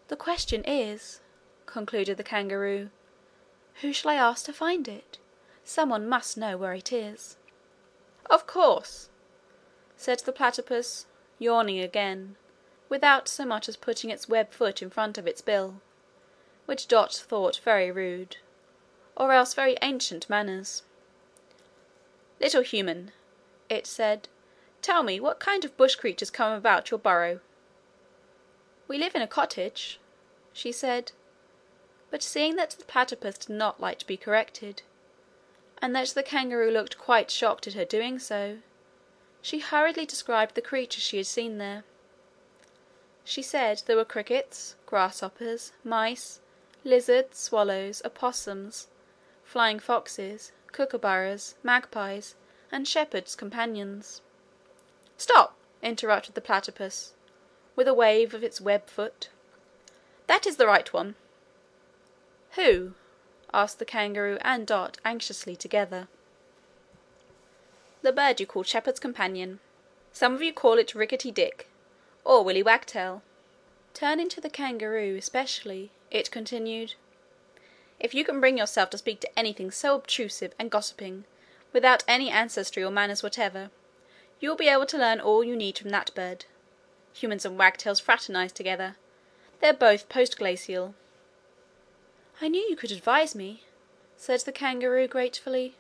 The question is, concluded the kangaroo, who shall I ask to find it? Someone must know where it is. Of course, said the platypus, yawning again, without so much as putting its web foot in front of its bill, which Dot thought very rude, or else very ancient manners. Little human, it said, tell me what kind of bush creatures come about your burrow. We live in a cottage, she said, but seeing that the platypus did not like to be corrected, and that the kangaroo looked quite shocked at her doing so, she hurriedly described the creatures she had seen there. She said there were crickets, grasshoppers, mice, lizards, swallows, opossums, flying foxes, kookaburras, magpies, and shepherd's companions. Stop! Interrupted the platypus, with a wave of its web foot. That is the right one. Who? Asked the kangaroo and Dot anxiously together. The bird you call shepherd's companion. Some of you call it Rickety Dick, or Willy Wagtail. Turning to the kangaroo especially, it continued, if you can bring yourself to speak to anything so obtrusive and gossiping, without any ancestry or manners whatever, you will be able to learn all you need from that bird. Humans and wagtails fraternize together. They're both post-glacial. I knew you could advise me, said the kangaroo gratefully.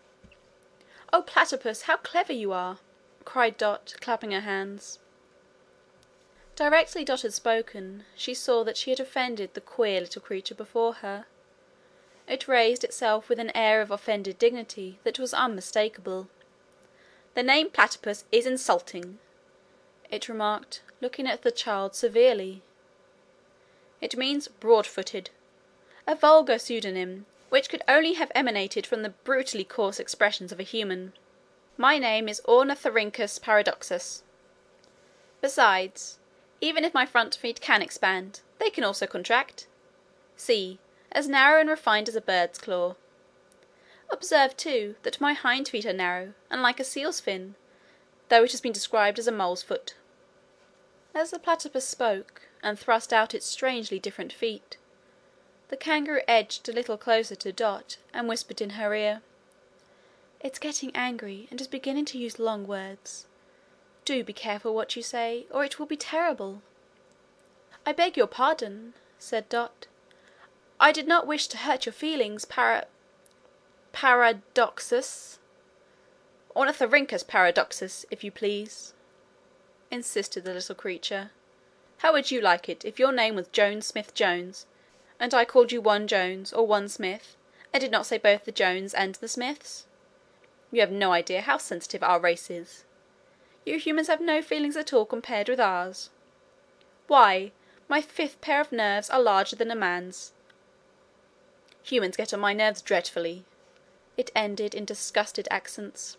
Oh, platypus, how clever you are, cried Dot, clapping her hands. Directly Dot had spoken, she saw that she had offended the queer little creature before her. It raised itself with an air of offended dignity that was unmistakable. The name platypus is insulting, it remarked, looking at the child severely. It means broad-footed, a vulgar pseudonym which could only have emanated from the brutally coarse expressions of a human. My name is Ornithorhynchus paradoxus. Besides, even if my front feet can expand, they can also contract. See, as narrow and refined as a bird's claw. Observe, too, that my hind feet are narrow and like a seal's fin, though it has been described as a mole's foot. As the platypus spoke, and thrust out its strangely different feet, the kangaroo edged a little closer to Dot and whispered in her ear, It's getting angry and is beginning to use long words. Do be careful what you say, or it will be terrible. I beg your pardon, said Dot. I did not wish to hurt your feelings, paradoxus. Ornithorhynchus paradoxus, if you please, insisted the little creature. How would you like it if your name was Jones Smith Jones, and I called you one Jones or one Smith, and did not say both the Jones and the Smiths? You have no idea how sensitive our race is. You humans have no feelings at all compared with ours. Why, my fifth pair of nerves are larger than a man's. Humans get on my nerves dreadfully, it ended in disgusted accents.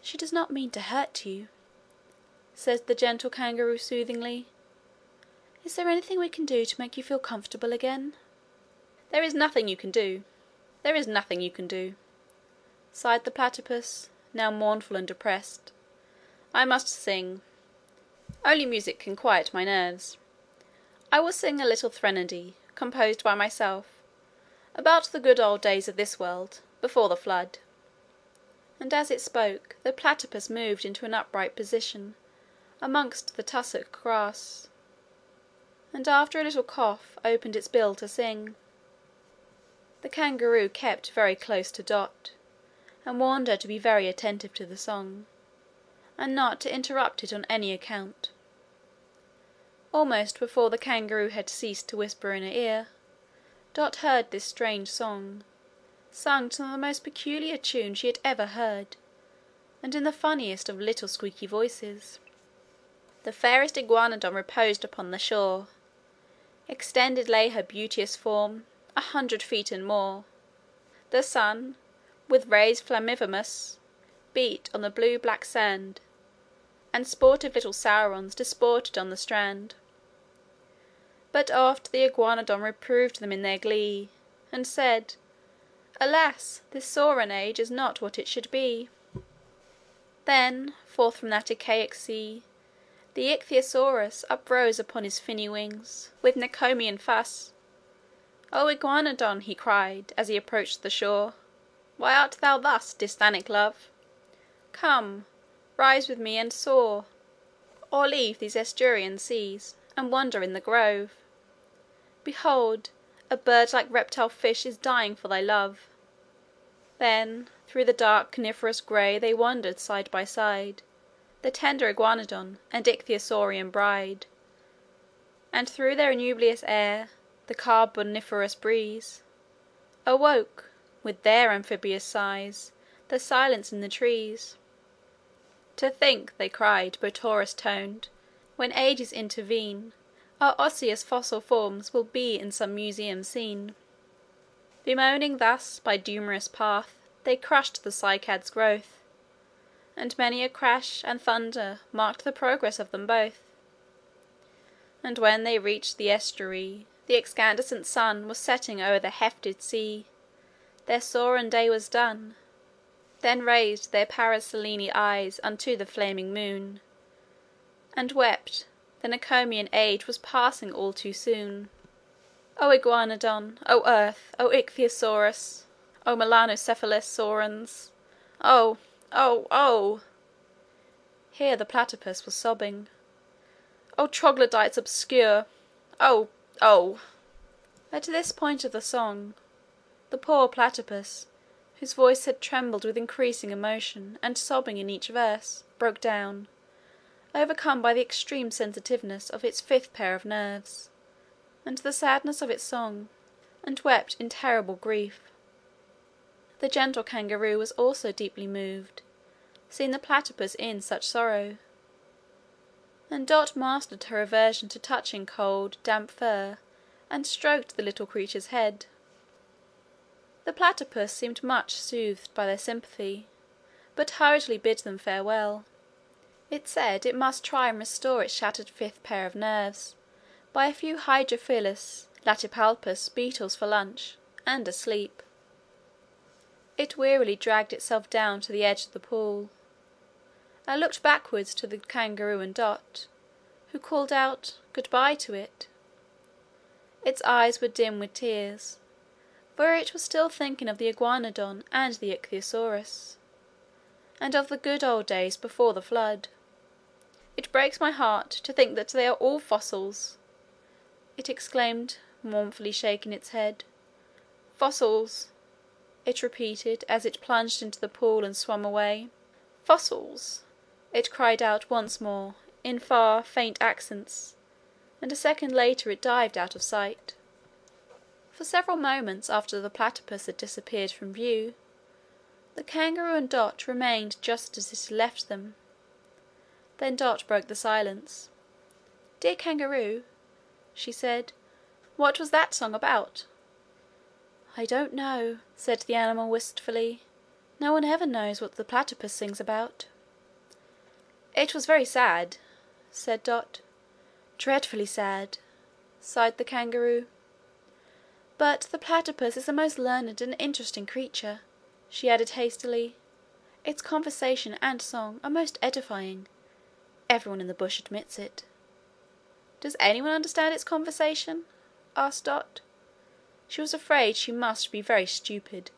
She does not mean to hurt you, said the gentle kangaroo soothingly. Is there anything we can do to make you feel comfortable again? There is nothing you can do. There is nothing you can do, sighed the platypus, now mournful and depressed. I must sing. Only music can quiet my nerves. I will sing a little threnody, composed by myself, about the good old days of this world, before the flood. And as it spoke, the platypus moved into an upright position amongst the tussock grass, and after a little cough opened its bill to sing. The kangaroo kept very close to Dot, and warned her to be very attentive to the song, and not to interrupt it on any account. Almost before the kangaroo had ceased to whisper in her ear, Dot heard this strange song, sung to the most peculiar tune she had ever heard, and in the funniest of little squeaky voices. The fairest iguanodon reposed upon the shore. Extended lay her beauteous form, 100 feet and more. The sun, with rays flamivermous, beat on the blue-black sand, and sportive little saurons disported on the strand. But oft the iguanodon reproved them in their glee, and said, Alas, this sauron age is not what it should be. Then, forth from that archaic sea, The ichthyosaurus uprose upon his finny wings, with Neocomian fuss. "O Iguanodon," he cried, as he approached the shore, "why art thou thus, Dysthynic love? Come, rise with me and soar, or leave these estuarian seas, and wander in the grove. Behold, a bird-like reptile fish is dying for thy love." Then through the dark coniferous grey they wandered side by side, the tender Iguanodon and ichthyosaurian bride, and through their innubious air the carboniferous breeze awoke, with their amphibious sighs, the silence in the trees. "To think," they cried, botorous toned, "when ages intervene, our osseous fossil forms will be in some museum seen." Bemoaning thus, by dumous path they crushed the cycad's growth, and many a crash and thunder marked the progress of them both. And when they reached the estuary, the excandescent sun was setting o'er the hefted sea, their Sauron day was done. Then raised their Paracelene eyes unto the flaming moon, and wept, the Neocomian age was passing all too soon. O Iguanodon, O Earth, O Ichthyosaurus, O Melanocephalus Saurons, oh, oh, oh! Here the platypus was sobbing. "O troglodytes obscure, oh, oh!" At this point of the song, the poor platypus, whose voice had trembled with increasing emotion and sobbing in each verse, broke down, overcome by the extreme sensitiveness of its fifth pair of nerves, and the sadness of its song, and wept in terrible grief. The gentle kangaroo was also deeply moved, seeing the platypus in such sorrow, and Dot mastered her aversion to touching cold, damp fur, and stroked the little creature's head. The platypus seemed much soothed by their sympathy, but hurriedly bid them farewell. It said it must try and restore its shattered fifth pair of nerves by a few Hydrophilus latipalpus beetles for lunch, and a sleep. It wearily dragged itself down to the edge of the pool. I looked backwards to the kangaroo and Dot, who called out "Good-bye" to it. Its eyes were dim with tears, for it was still thinking of the Iguanodon and the Ichthyosaurus, and of the good old days before the flood. "It breaks my heart to think that they are all fossils," it exclaimed, mournfully shaking its head. "Fossils," it repeated, as it plunged into the pool and swam away. "Fossils," it cried out once more, in far, faint accents, and a second later it dived out of sight. For several moments after the platypus had disappeared from view, the kangaroo and Dot remained just as it had left them. Then Dot broke the silence. "Dear kangaroo," she said, "what was that song about?" "I don't know," said the animal wistfully. "No one ever knows what the platypus sings about." "It was very sad," said Dot. "Dreadfully sad," sighed the kangaroo. "But the platypus is a most learned and interesting creature," she added hastily. "Its conversation and song are most edifying. Everyone in the bush admits it." "Does anyone understand its conversation?" asked Dot. She was afraid she must be very stupid,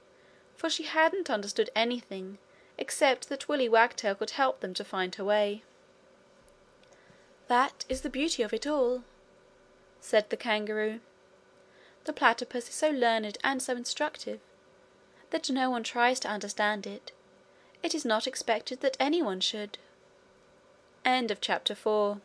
for she hadn't understood anything except that Willy Wagtail could help them to find her way. "That is the beauty of it all," said the kangaroo. "The platypus is so learned and so instructive that no one tries to understand it. It is not expected that anyone should." Chapter 5